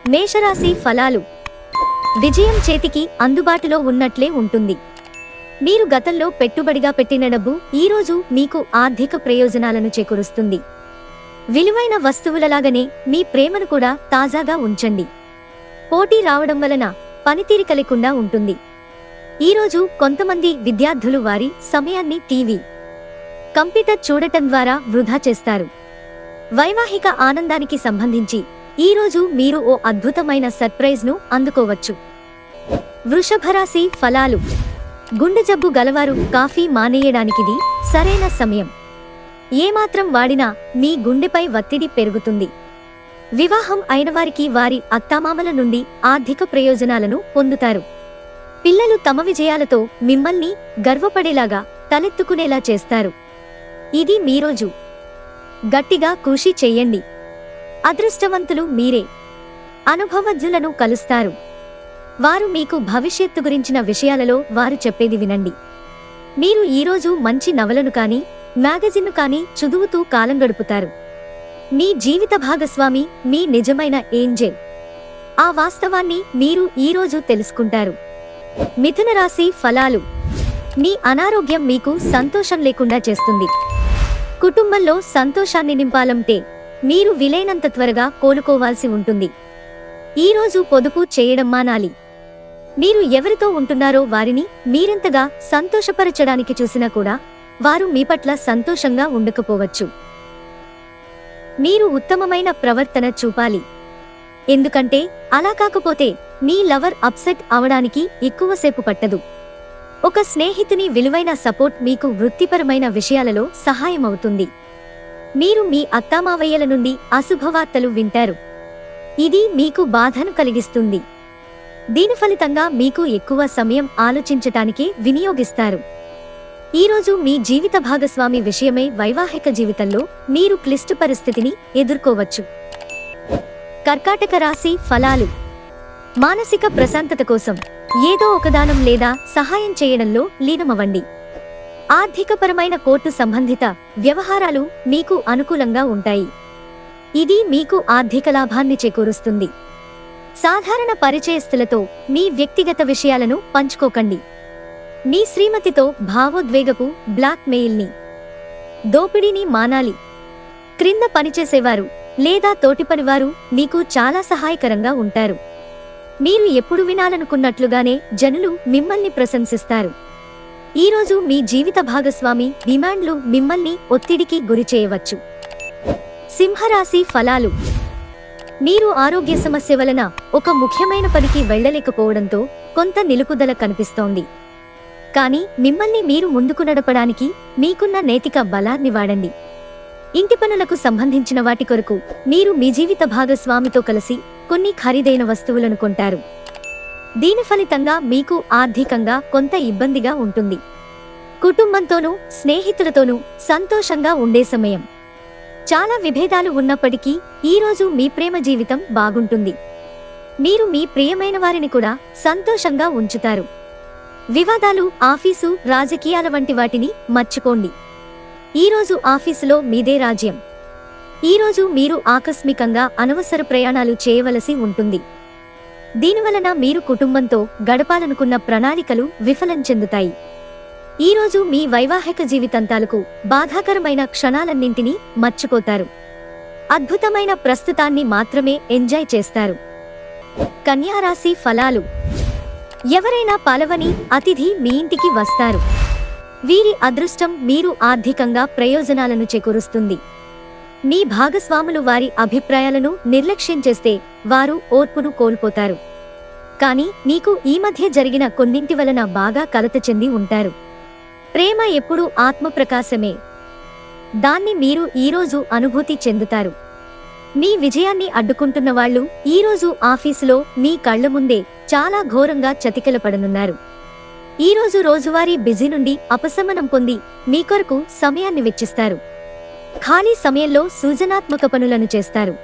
మేషరాశి ఫలాలు. విజయం చేతికి అందుబాటులో ఉన్నట్లే ఉంటుంది. మీరు గతంలో పెట్టుబడిగా పెట్టిన డబ్బు ఈరోజు మీకు ఆర్థిక ప్రయోజనాలను చేకూరుస్తుంది. విలువైన వస్తువులలాగనే మీ ప్రేమను కూడా తాజాగా ఉంచండి. పోటీ రావడం వలన పనితీరిక లేకుండా ఉంటుంది. ఈరోజు కొంతమంది విద్యార్థులు వారి సమయాన్ని టీవీ, కంప్యూటర్ చూడటం ద్వారా వృధా చేస్తారు. వైవాహిక ఆనందానికి సంబంధించి ఈరోజు మీరు ఓ అద్భుతమైన సర్ప్రైజ్ను అందుకోవచ్చు. వృషభరాశి ఫలాలు. గుండె జబ్బు గలవారు కాఫీ మానేయడానికిది సరైన సమయం. ఏమాత్రం వాడినా మీ గుండెపై ఒత్తిడి పెరుగుతుంది. వివాహం అయినవారికి వారి అత్తామామల నుండి ఆర్థిక ప్రయోజనాలను పొందుతారు. పిల్లలు తమ విజయాలతో మిమ్మల్ని గర్వపడేలాగా తలెత్తుకునేలా చేస్తారు. ఇది మీ రోజు. గట్టిగా కృషి చెయ్యండి. అదృష్టవంతులు మీరే. అనుభవజ్ఞులను కలుస్తారు. వారు మీకు భవిష్యత్తు గురించిన విషయాలలో వారు చెప్పేది వినండి. మీరు ఈరోజు మంచి నవలను కానీ మ్యాగజిన్ను కానీ చదువుతూ కాలం గడుపుతారు. మీ జీవిత భాగస్వామి మీ నిజమైన ఏంజెల్. ఆ వాస్తవాన్ని మీరు ఈరోజు తెలుసుకుంటారు. మిథున రాశి ఫలాలు. మీ అనారోగ్యం మీకు సంతోషం లేకుండా చేస్తుంది. కుటుంబంలో సంతోషాన్ని నింపాలంటే మీరు వీలైనంత త్వరగా కోలుకోవాల్సి ఉంటుంది. ఈరోజు పొదుపు చేయడం మానాలి. మీరు ఎవరితో ఉంటున్నారో వారిని మీరెంతగా సంతోషపరచడానికి చూసినా కూడా వారు మీ పట్ల సంతోషంగా ఉండకపోవచ్చు. మీరు ఉత్తమమైన ప్రవర్తన చూపాలి. ఎందుకంటే అలా కాకపోతే మీ లవర్ అప్సెట్ అవడానికి ఎక్కువసేపు పట్టదు. ఒక స్నేహితుని విలువైన సపోర్ట్ మీకు వృత్తిపరమైన విషయాలలో సహాయమవుతుంది. మీరు మీ అత్తామావయ్యల నుండి అశుభవార్తలు వింటారు. ఇది మీకు బాధను కలిగిస్తుంది. దీని ఫలితంగా మీకు ఎక్కువ సమయం ఆలోచించటానికి వినియోగిస్తారు. ఈరోజు మీ జీవిత భాగస్వామి విషయమై వైవాహిక జీవితంలో మీరు క్లిష్ట పరిస్థితిని ఎదుర్కోవచ్చు. కర్కాటక రాశి ఫలాలు. మానసిక ప్రశాంతత కోసం ఏదో ఒక దానం లేదా సహాయం చేయడంలో లీనమవ్వండి. ఆర్థికపరమైన కోర్టు సంబంధిత వ్యవహారాలు మీకు అనుకూలంగా ఉంటాయి. ఇది మీకు ఆర్థిక లాభాన్ని చేకూరుస్తుంది. సాధారణ పరిచయస్తులతో మీ వ్యక్తిగత విషయాలను పంచుకోకండి. మీ శ్రీమతితో భావోద్వేగపు బ్లాక్ మెయిల్ని, దోపిడీని మానాలి. క్రింద పనిచేసేవారు లేదా తోటిపనివారు మీకు చాలా సహాయకరంగా ఉంటారు. మీరు ఎప్పుడు వినాలనుకున్నట్లుగానే జనులు మిమ్మల్ని ప్రశంసిస్తారు. ఈరోజు మీ జీవిత భాగస్వామి డిమాండ్లు మిమ్మల్ని ఒత్తిడికి గురిచేయవచ్చు. సింహరాశి ఫలాలు. మీరు ఆరోగ్య సమస్య వలన ఒక ముఖ్యమైన పనికి వెళ్లలేకపోవడంతో కొంత నిలుపుదల కనిపిస్తోంది. కానీ మిమ్మల్ని మీరు ముందుకు నడపడానికి మీకున్న నైతిక బలాన్ని వాడండి. ఇంటి పనులకు సంబంధించిన వాటి కొరకు మీరు మీ జీవిత భాగస్వామితో కలిసి కొన్ని ఖరీదైన వస్తువులను కొంటారు. దీని ఫలితంగా మీకు ఆర్థికంగా కొంత ఇబ్బందిగా ఉంటుంది. కుటుంబంతోనూ స్నేహితులతోనూ సంతోషంగా ఉండే సమయం. చాలా విభేదాలు ఉన్నప్పటికీ ఈరోజు మీ ప్రేమ జీవితం బాగుంటుంది. మీరు మీ ప్రియమైన వారిని కూడా సంతోషంగా ఉంచుతారు. వివాదాలు, ఆఫీసు, రాజకీయాల వంటి వాటిని మర్చిపోండి. ఈరోజు ఆఫీసులో మీదే రాజ్యం. ఈరోజు మీరు ఆకస్మికంగా అనవసర ప్రయాణాలు చేయవలసి ఉంటుంది. దీనివలన మీరు కుటుంబంతో గడపాలనుకున్న ప్రణాళికలు విఫలం చెందుతాయి. ఈరోజు మీ వైవాహిక జీవితాంతాలకు బాధాకరమైన క్షణాలన్నింటినీ మర్చిపోతారు. అద్భుతమైన ప్రస్తుతాన్ని మాత్రమే ఎంజాయ్ చేస్తారు. కన్యా రాశి ఫలాలు. ఎవరైనా పాలవని అతిథి మీ ఇంటికి వస్తారు. వీరి అదృష్టం మీరు ఆర్థికంగా ప్రయోజనాలను చేకూరుస్తుంది. మీ భాగస్వాములు వారి అభిప్రాయాలను నిర్లక్ష్యం చేస్తే వారు ఓర్పును కోల్పోతారు. కానీ మీకు ఈ మధ్య జరిగిన కొన్నింటి వలన బాగా కలత చెంది ఉంటారు. ప్రేమ ఎప్పుడూ ఆత్మప్రకాశమే. దాన్ని మీరు ఈరోజు అనుభూతి చెందుతారు. మీ విజయాన్ని అడ్డుకుంటున్న వాళ్ళు ఈరోజు ఆఫీసులో మీ కళ్ల ముందే చాలా ఘోరంగా చతికిలపడనున్నారు. ఈరోజు రోజువారీ బిజీ నుండి ఉపశమనం పొంది మీ కొరకు సమయాన్ని వెచ్చిస్తారు. ఖాళీ సమయంలో సృజనాత్మక పనులను చేస్తారు.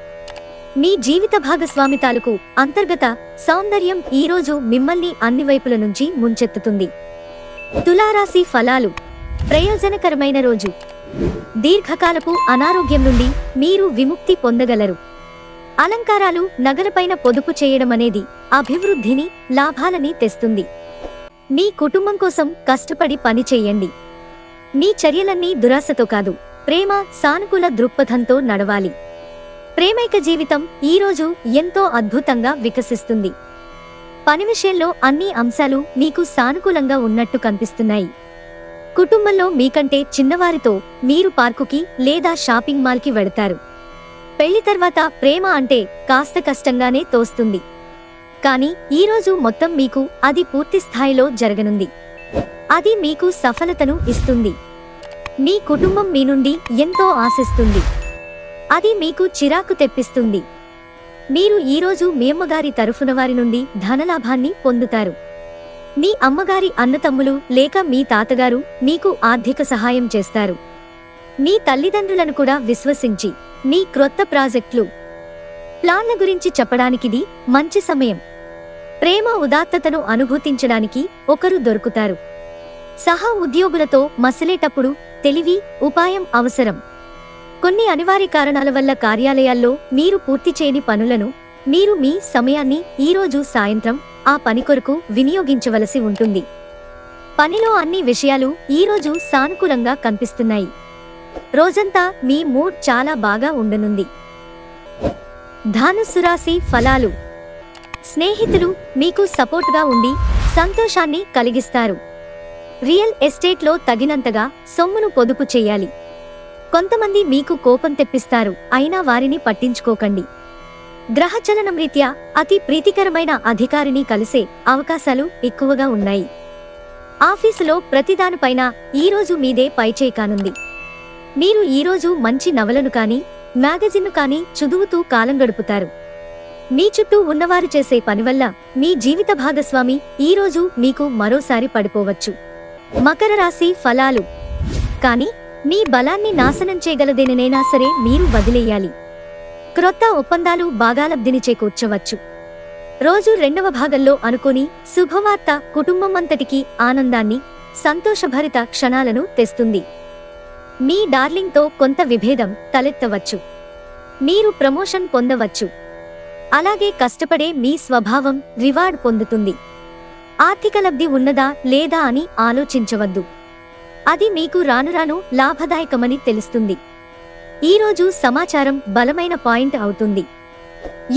మీ జీవిత భాగస్వామి తాలూకు అంతర్గత సౌందర్యం ఈరోజు మిమ్మల్ని అన్ని వైపుల నుంచి ముంచెత్తుతుంది. తులారాశి ఫలాలు. ప్రయోజనకరమైన రోజు. దీర్ఘకాలపు అనారోగ్యం నుండి మీరు విముక్తి పొందగలరు. అలంకారాలు, నగలపైన పొదుపు చేయడం అనేది అభివృద్ధిని, లాభాలని తెస్తుంది. మీ కుటుంబం కోసం కష్టపడి పని చేయండి. మీ చర్యలన్నీ దురాశతో కాదు, ప్రేమ, సానుకూల దృక్పథంతో నడవాలి. ప్రేమైక జీవితం ఈరోజు ఎంతో అద్భుతంగా వికసిస్తుంది. పని విషయంలో అన్ని అంశాలు మీకు సానుకూలంగా ఉన్నట్టు కనిపిస్తున్నాయి. కుటుంబంలో మీకంటే చిన్నవారితో మీరు పార్కుకి లేదా షాపింగ్ మాల్కి వెడతారు. పెళ్లి తర్వాత ప్రేమ అంటే కాస్త కష్టంగానే తోస్తుంది. కానీ ఈరోజు మొత్తం మీకు అది పూర్తి స్థాయిలో జరగనుంది. అది మీకు సఫలతను ఇస్తుంది. మీ కుటుంబం మీ నుండి ఎంతో ఆశిస్తుంది. అది మీకు చిరాకు తెప్పిస్తుంది. మీరు ఈరోజు మీ అమ్మగారి తరఫున వారి నుండి ధనలాభాన్ని పొందుతారు. మీ అమ్మగారి అన్నతమ్ములు లేక మీ తాతగారు మీకు ఆర్థిక సహాయం చేస్తారు. మీ తల్లిదండ్రులను కూడా విశ్వసించి మీ క్రొత్త ప్రాజెక్టులు, ప్లాన్ల గురించి చెప్పడానికిది మంచి సమయం. ప్రేమ ఉదాత్తతను అనుభూతించడానికి ఒకరు దొరుకుతారు. సహా ఉద్యోగులతో మసలేటప్పుడు తెలివి, ఉపాయం అవసరం. కొన్ని అనివార్య కారణాల వల్ల కార్యాలయాల్లో మీరు పూర్తి చేయని పనులను మీరు మీ సమయాన్ని ఈరోజు సాయంత్రం ఆ పని కొరకు వినియోగించవలసి ఉంటుంది. పనిలో అన్ని విషయాలు ఈరోజు సానుకూలంగా కనిపిస్తున్నాయి. రోజంతా మీ మూడ్ చాలా బాగా ఉండనుంది. ధనుస్సు రాశి ఫలాలు. స్నేహితులు మీకు సపోర్ట్గా ఉండి సంతోషాన్ని కలిగిస్తారు. రియల్ ఎస్టేట్లో తగినంతగా సొమ్మును పొదుపు చేయాలి. కొంతమంది మీకు కోపం తెప్పిస్తారు, అయినా వారిని పట్టించుకోకండి. గ్రహచలనం రీత్యా అతి ప్రీతికరమైన అధికారిని కలిసే అవకాశాలు ఎక్కువగా ఉన్నాయి. ఆఫీసులో ప్రతిదానిపైన ఈరోజు మీదే పైచేయి కానుంది. మీరు ఈరోజు మంచి నవలను కానీ, మ్యాగజిన్ను కానీ చదువుతూ కాలం గడుపుతారు. మీ చుట్టూ ఉన్నవారు చేసే పని వల్ల మీ జీవిత భాగస్వామి ఈరోజు మీకు మరోసారి పడిపోవచ్చు. మకర రాశి ఫలాలు. కానీ మీ బలాన్ని నాశనం చేయగలదేనైనా సరే మీరు వదిలేయాలి. క్రొత్త ఒప్పందాలు బాగాలబ్ధిని చేకూర్చవచ్చు. రోజు రెండవ భాగంలో అనుకోని శుభవార్త కుటుంబమంతటికీ ఆనందాన్ని, సంతోషభరిత క్షణాలను తెస్తుంది. మీ డార్లింగ్తో కొంత విభేదం తలెత్తవచ్చు. మీరు ప్రమోషన్ పొందవచ్చు. అలాగే కష్టపడే మీ స్వభావం రివార్డ్ పొందుతుంది. ఆర్థిక లబ్ధి ఉన్నదా లేదా అని ఆలోచించవద్దు. అది మీకు రానురాను లాభదాయకమని తెలుస్తుంది. ఈరోజు సమాచారం బలమైన పాయింట్ అవుతుంది.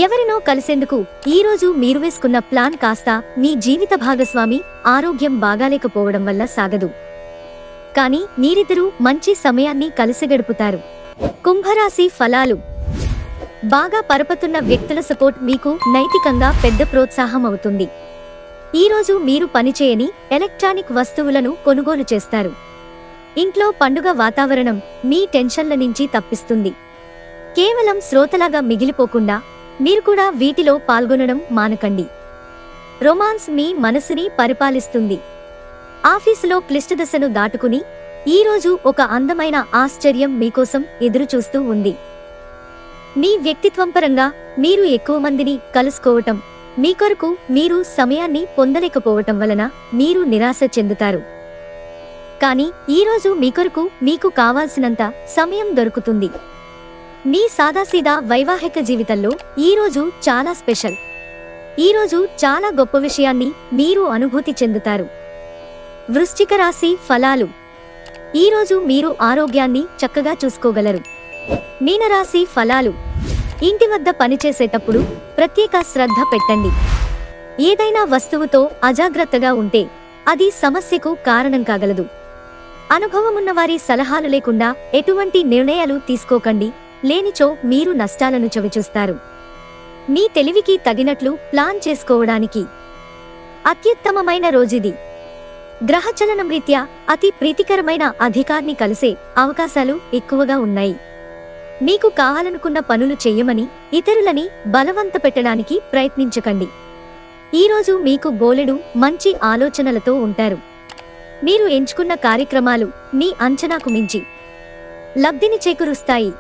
ఎవరినో కలిసేందుకు ఈరోజు మీరు వేసుకున్న ప్లాన్ కాస్త మీ జీవిత భాగస్వామి ఆరోగ్యం బాగాలేకపోవడం వల్ల సాగదు. కానీ మీరిద్దరూ మంచి సమయాన్ని కలిసి గడుపుతారు. కుంభరాశి ఫలాలు. బాగా పరపతున్న వ్యక్తుల సపోర్ట్ మీకు నైతికంగా పెద్ద ప్రోత్సాహం అవుతుంది. ఈరోజు మీరు పనిచేయని ఎలక్ట్రానిక్ వస్తువులను కొనుగోలు చేస్తారు. ఇంట్లో పండుగ వాతావరణం మీ టెన్షన్ల నుంచి తప్పిస్తుంది. కేవలం శ్రోతలాగా మిగిలిపోకుండా మీరు కూడా వీటిలో పాల్గొనడం మానకండి. రొమాన్స్ మీ మనసుని పరిపాలిస్తుంది. ఆఫీసులో క్లిష్టదశను దాటుకుని ఈరోజు ఒక అందమైన ఆశ్చర్యం మీకోసం ఎదురుచూస్తూ ఉంది. మీ వ్యక్తిత్వం పరంగా మీరు ఎక్కువ మందిని కలుసుకోవటం, మీ కొరకు మీరు సమయాన్ని పొందలేకపోవటం వలన మీరు నిరాశ చెందుతారు. కానీ ఈరోజు మీ కొరకు మీకు కావాల్సినంత సమయం దొరుకుతుంది. మీ సాదాసీదా వైవాహిక జీవితంలో ఈరోజు చాలా స్పెషల్. ఈరోజు చాలా గొప్ప విషయాన్ని మీరు అనుభూతి చెందుతారు. వృశ్చిక రాశి ఫలాలు. ఈరోజు మీరు ఆరోగ్యాన్ని చక్కగా చూసుకోగలరు. మీనరాశి ఫలాలు. ఇంటి వద్ద పనిచేసేటప్పుడు ప్రత్యేక శ్రద్ధ పెట్టండి. ఏదైనా వస్తువుతో అజాగ్రత్తగా ఉంటే అది సమస్యకు కారణం కాగలదు. అనుభవమున్నవారి సలహాలు లేకుండా ఎటువంటి నిర్ణయాలు తీసుకోకండి, లేనిచో మీరు నష్టాలను చవిచూస్తారు. మీ తెలివికి తగినట్లు ప్లాన్ చేసుకోవడానికి అత్యుత్తమమైన రోజుది. గ్రహచలనం రీత్యా అతి ప్రీతికరమైన అధికారిని కలిసే అవకాశాలు ఎక్కువగా ఉన్నాయి. మీకు కావాలనుకున్న పనులు చెయ్యమని ఇతరులని బలవంత పెట్టడానికి ప్రయత్నించకండి. ఈరోజు మీకు బోలెడు మంచి ఆలోచనలతో ఉంటారు. మీరు ఎంచుకున్న కార్యక్రమాలు మీ అంచనాకు మించి లబ్ధిని చేకూరుస్తాయి.